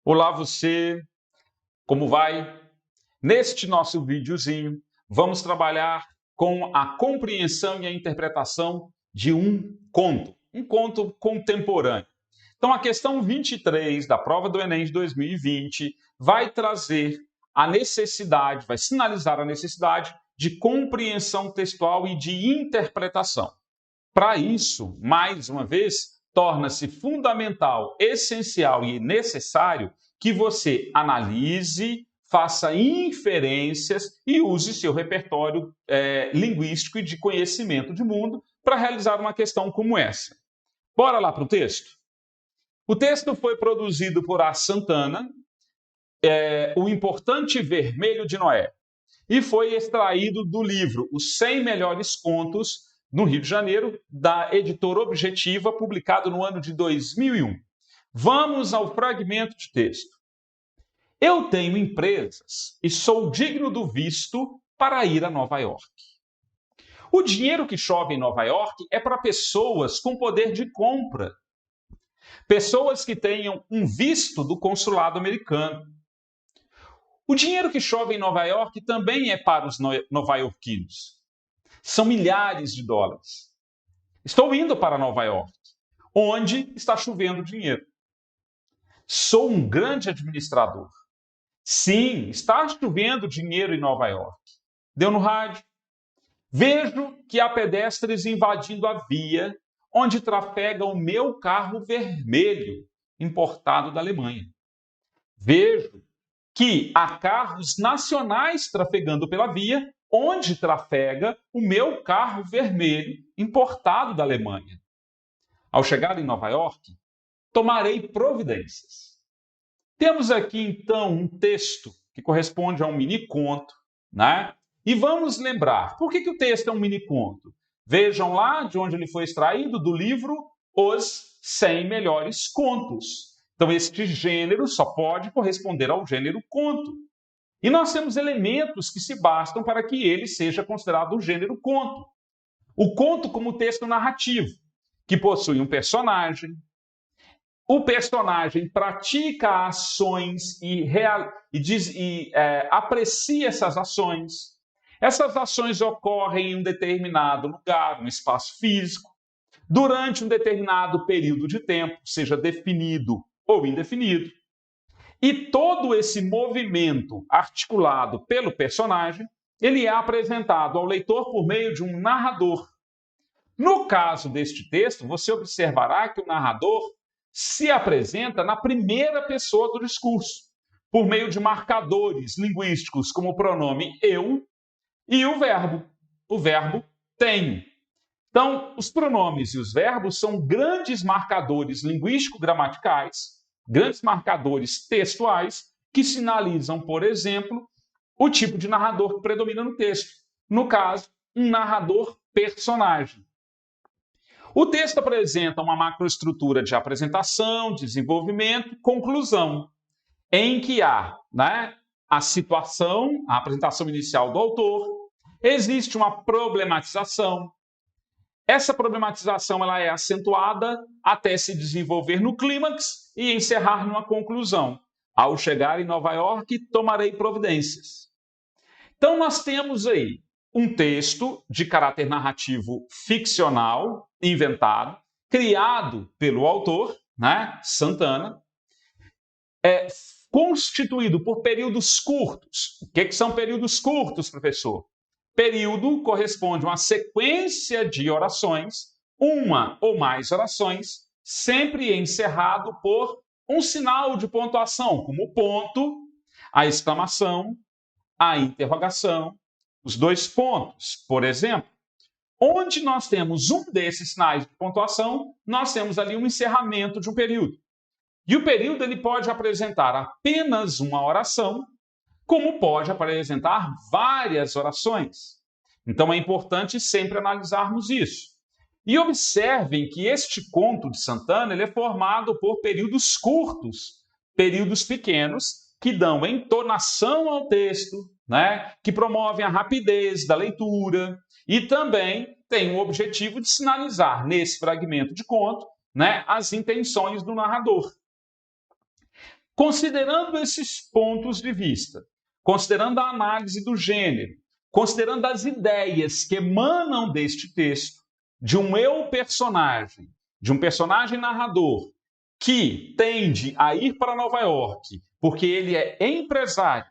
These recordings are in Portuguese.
Olá você, como vai? Neste nosso videozinho, vamos trabalhar com a compreensão e a interpretação de um conto contemporâneo. Então, a questão 23 da prova do Enem de 2020 vai trazer a necessidade, vai sinalizar a necessidade de compreensão textual e de interpretação. Para isso, mais uma vez, torna-se fundamental, essencial e necessário que você analise, faça inferências e use seu repertório linguístico e de conhecimento de mundo para realizar uma questão como essa. Bora lá para o texto? O texto foi produzido por A. Santana, O Importante Vermelho de Noé, e foi extraído do livro Os 100 Melhores Contos no Rio de Janeiro, da editora Objetiva, publicado no ano de 2001. Vamos ao fragmento de texto. Eu tenho empresas e sou digno do visto para ir a Nova York. O dinheiro que chove em Nova York é para pessoas com poder de compra. Pessoas que tenham um visto do consulado americano. O dinheiro que chove em Nova York também é para os nova-iorquinos. São milhares de dólares. Estou indo para Nova York, onde está chovendo dinheiro. Sou um grande administrador. Sim, está chovendo dinheiro em Nova York. Deu no rádio. Vejo que há pedestres invadindo a via onde trafega o meu carro vermelho, importado da Alemanha. Vejo que há carros nacionais trafegando pela via onde trafega o meu carro vermelho, importado da Alemanha. Ao chegar em Nova York, tomarei providências. Temos aqui, então, um texto que corresponde a um mini-conto, né? E vamos lembrar, por que o texto é um mini-conto? Vejam lá de onde ele foi extraído, do livro Os 100 Melhores Contos. Então, este gênero só pode corresponder ao gênero conto. E nós temos elementos que se bastam para que ele seja considerado o gênero conto. O conto como texto narrativo, que possui um personagem. O personagem pratica ações e aprecia essas ações. Essas ações ocorrem em um determinado lugar, um espaço físico, durante um determinado período de tempo, seja definido ou indefinido. E todo esse movimento articulado pelo personagem, ele é apresentado ao leitor por meio de um narrador. No caso deste texto, você observará que o narrador se apresenta na primeira pessoa do discurso, por meio de marcadores linguísticos como o pronome eu e o verbo tenho. Então, os pronomes e os verbos são grandes marcadores linguístico-gramaticais, grandes marcadores textuais, que sinalizam, por exemplo, o tipo de narrador que predomina no texto. No caso, um narrador personagem. O texto apresenta uma macroestrutura de apresentação, desenvolvimento, conclusão, em que há, a situação, a apresentação inicial do autor, existe uma problematização. Essa problematização ela é acentuada até se desenvolver no clímax e encerrar numa conclusão. Ao chegar em Nova York, tomarei providências. Então, nós temos aí um texto de caráter narrativo ficcional, inventado, criado pelo autor, Santana, constituído por períodos curtos. O que são períodos curtos, professor? Período corresponde a uma sequência de orações, uma ou mais orações, sempre encerrado por um sinal de pontuação, como o ponto, a exclamação, a interrogação, os dois pontos. Por exemplo, onde nós temos um desses sinais de pontuação, nós temos ali um encerramento de um período. E o período ele pode apresentar apenas uma oração, como pode apresentar várias orações. Então, é importante sempre analisarmos isso. E observem que este conto de Santana ele é formado por períodos curtos, períodos pequenos, que dão entonação ao texto, que promovem a rapidez da leitura e também tem o objetivo de sinalizar, nesse fragmento de conto, as intenções do narrador. Considerando esses pontos de vista, considerando a análise do gênero, considerando as ideias que emanam deste texto, de um eu-personagem, de um personagem narrador, que tende a ir para Nova York porque ele é empresário,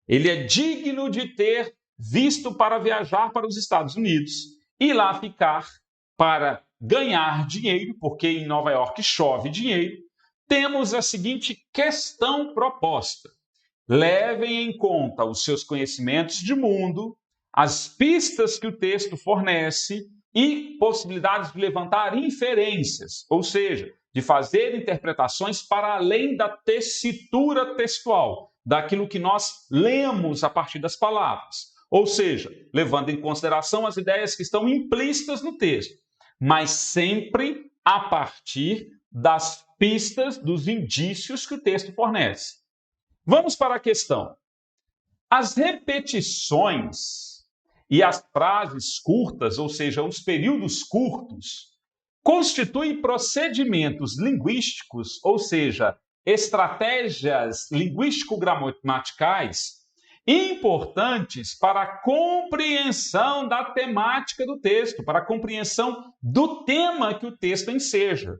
ele é digno de ter visto para viajar para os Estados Unidos e lá ficar para ganhar dinheiro, porque em Nova York chove dinheiro, temos a seguinte questão proposta. Levem em conta os seus conhecimentos de mundo, as pistas que o texto fornece e possibilidades de levantar inferências, ou seja, de fazer interpretações para além da tessitura textual, daquilo que nós lemos a partir das palavras. Ou seja, levando em consideração as ideias que estão implícitas no texto, mas sempre a partir das pistas, dos indícios que o texto fornece. Vamos para a questão. As repetições e as frases curtas, ou seja, os períodos curtos, constituem procedimentos linguísticos, ou seja, estratégias linguístico-gramaticais importantes para a compreensão da temática do texto, para a compreensão do tema que o texto enseja.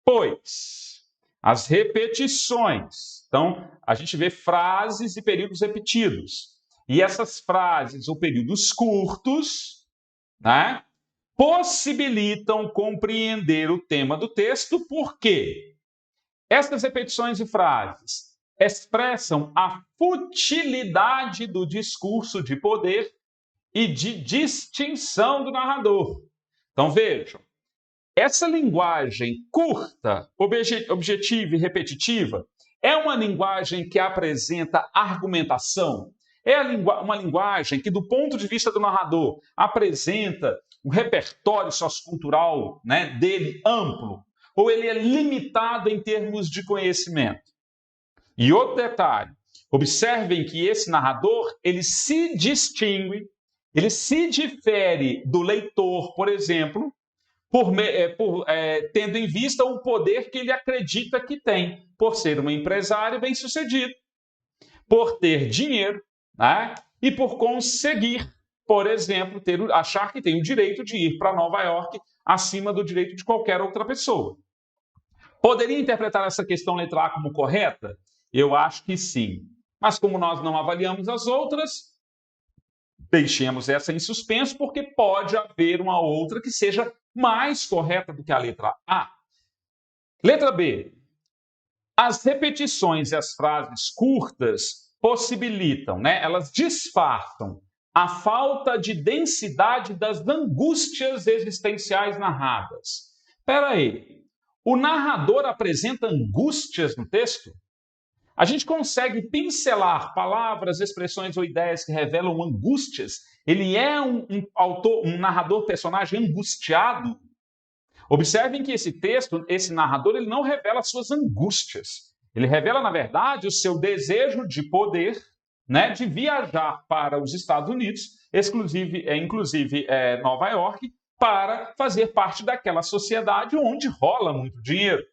Pois as repetições, então a gente vê frases e períodos repetidos, e essas frases ou períodos curtos, né, possibilitam compreender o tema do texto, porque essas repetições e frases expressam a futilidade do discurso de poder e de distinção do narrador. Então vejam, essa linguagem curta, objetiva e repetitiva é uma linguagem que apresenta argumentação, é uma linguagem que, do ponto de vista do narrador, apresenta um repertório sociocultural, né, dele amplo, ou ele é limitado em termos de conhecimento. E outro detalhe, observem que esse narrador, ele se distingue, ele se difere do leitor, por exemplo, tendo em vista o poder que ele acredita que tem, por ser um empresário bem-sucedido, por ter dinheiro, né, e por conseguir, por exemplo, achar que tem o direito de ir para Nova York acima do direito de qualquer outra pessoa. Poderia interpretar essa questão letra A como correta? Eu acho que sim. Mas como nós não avaliamos as outras, deixemos essa em suspenso, porque pode haver uma outra que seja mais correta do que a letra A. Letra B. As repetições e as frases curtas possibilitam, né, elas disfarçam a falta de densidade das angústias existenciais narradas. Espera aí, o narrador apresenta angústias no texto? A gente consegue pincelar palavras, expressões ou ideias que revelam angústias? Ele é um narrador, personagem angustiado? Observem que esse texto, esse narrador, ele não revela suas angústias. Ele revela, na verdade, o seu desejo de poder, né, de viajar para os Estados Unidos, inclusive Nova York, para fazer parte daquela sociedade onde rola muito dinheiro.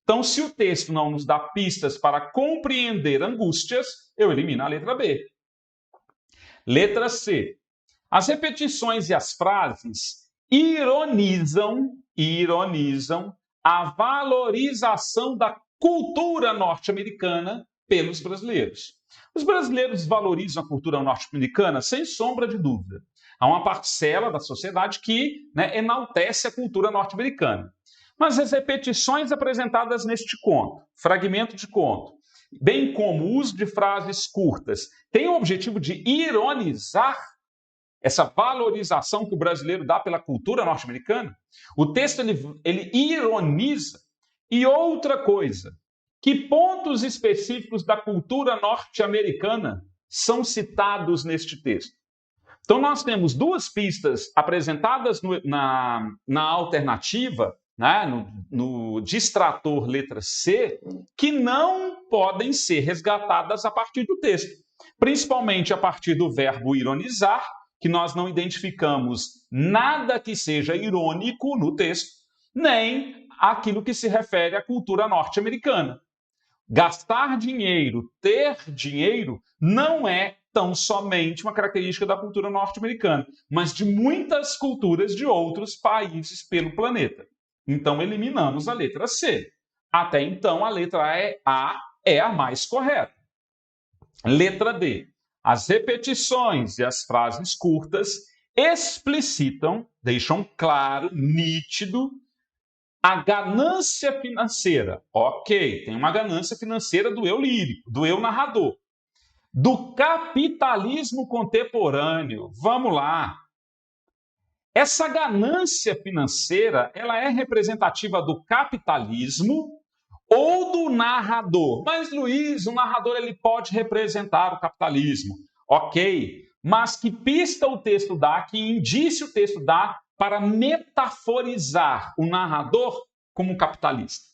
Então, se o texto não nos dá pistas para compreender angústias, eu elimino a letra B. Letra C. As repetições e as frases ironizam a valorização da cultura norte-americana pelos brasileiros. Os brasileiros valorizam a cultura norte-americana sem sombra de dúvida. Há uma parcela da sociedade que, né, enaltece a cultura norte-americana. Mas as repetições apresentadas neste conto, fragmento de conto, bem como o uso de frases curtas, têm o objetivo de ironizar essa valorização que o brasileiro dá pela cultura norte-americana? O texto ele ironiza. E outra coisa, que pontos específicos da cultura norte-americana são citados neste texto? Então nós temos duas pistas apresentadas na alternativa, né, no distrator letra C, que não podem ser resgatadas a partir do texto. Principalmente a partir do verbo ironizar, que nós não identificamos nada que seja irônico no texto, nem aquilo que se refere à cultura norte-americana. Gastar dinheiro, ter dinheiro, não é tão somente uma característica da cultura norte-americana, mas de muitas culturas de outros países pelo planeta. Então, eliminamos a letra C. Até então, a letra A é a mais correta. Letra D. As repetições e as frases curtas explicitam, deixam claro, nítido, a ganância financeira. Ok, tem uma ganância financeira do eu lírico, do eu narrador. Do capitalismo contemporâneo. Vamos lá. Essa ganância financeira, ela é representativa do capitalismo ou do narrador? Mas, Luiz, o narrador ele pode representar o capitalismo. Ok, mas que pista o texto dá, que indício o texto dá para metaforizar o narrador como capitalista,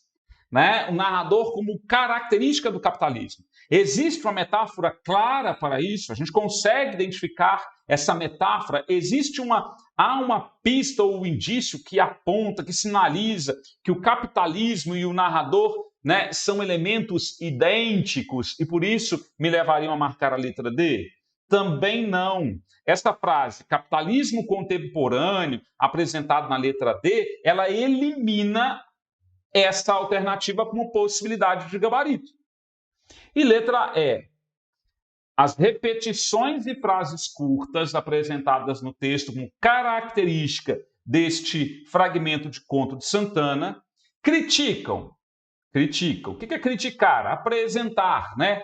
né? O narrador como característica do capitalismo. Existe uma metáfora clara para isso? A gente consegue identificar essa metáfora? Há uma pista ou um indício que aponta, que sinaliza que o capitalismo e o narrador, né, são elementos idênticos e por isso me levariam a marcar a letra D? Também não. Esta frase, capitalismo contemporâneo, apresentado na letra D, ela elimina essa alternativa como possibilidade de gabarito. E letra E. As repetições e frases curtas apresentadas no texto como característica deste fragmento de conto de Santana criticam. O que é criticar? Apresentar, né?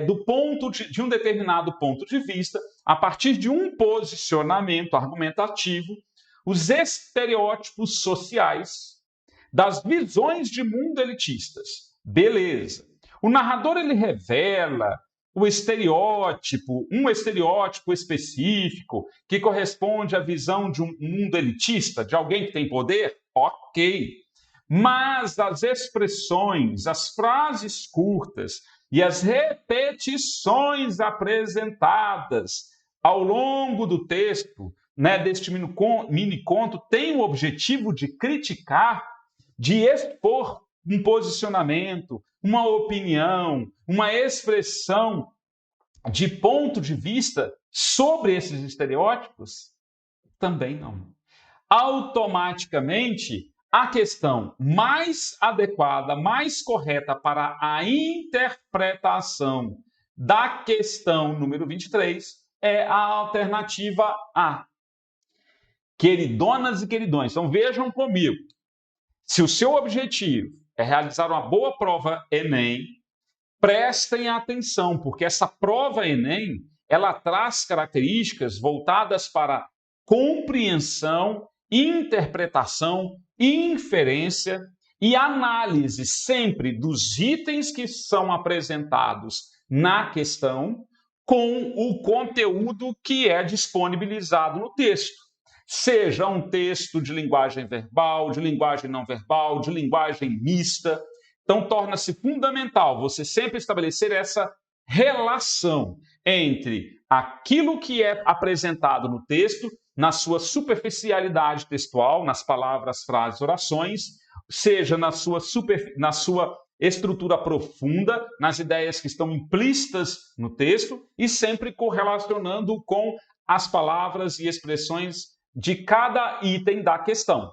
Do ponto de um determinado ponto de vista, a partir de um posicionamento argumentativo, os estereótipos sociais das visões de mundo elitistas. Beleza. O narrador ele revela um estereótipo específico que corresponde à visão de um mundo elitista, de alguém que tem poder? Ok. Mas as expressões, as frases curtas e as repetições apresentadas ao longo do texto, né, deste mini conto, têm o objetivo de criticar, de expor um posicionamento, uma opinião, uma expressão de ponto de vista sobre esses estereótipos? Também não. Automaticamente, a questão mais adequada, mais correta para a interpretação da questão número 23 é a alternativa A. Queridonas e queridões, então vejam comigo. Se o seu objetivo é realizar uma boa prova Enem, prestem atenção, porque essa prova Enem, ela traz características voltadas para compreensão, interpretação, inferência e análise sempre dos itens que são apresentados na questão com o conteúdo que é disponibilizado no texto. Seja um texto de linguagem verbal, de linguagem não verbal, de linguagem mista. Então, torna-se fundamental você sempre estabelecer essa relação entre aquilo que é apresentado no texto, na sua superficialidade textual, nas palavras, frases, orações, seja na sua estrutura profunda, nas ideias que estão implícitas no texto e sempre correlacionando com as palavras e expressões de cada item da questão.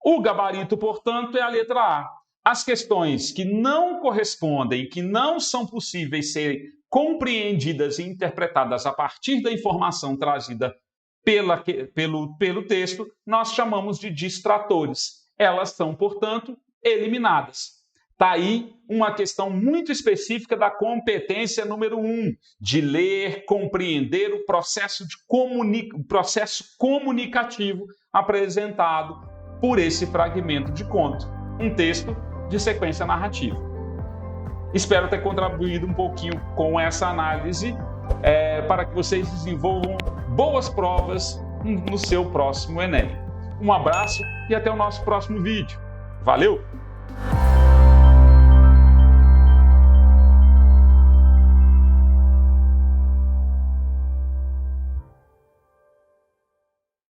O gabarito, portanto, é a letra A. As questões que não correspondem, que não são possíveis serem compreendidas e interpretadas a partir da informação trazida pelo texto, nós chamamos de distratores. Elas são, portanto, eliminadas. Está aí uma questão muito específica da competência número 1, de ler, compreender o processo comunicativo apresentado por esse fragmento de conto, um texto de sequência narrativa. Espero ter contribuído um pouquinho com essa análise para que vocês desenvolvam boas provas no seu próximo Enem. Um abraço e até o nosso próximo vídeo. Valeu!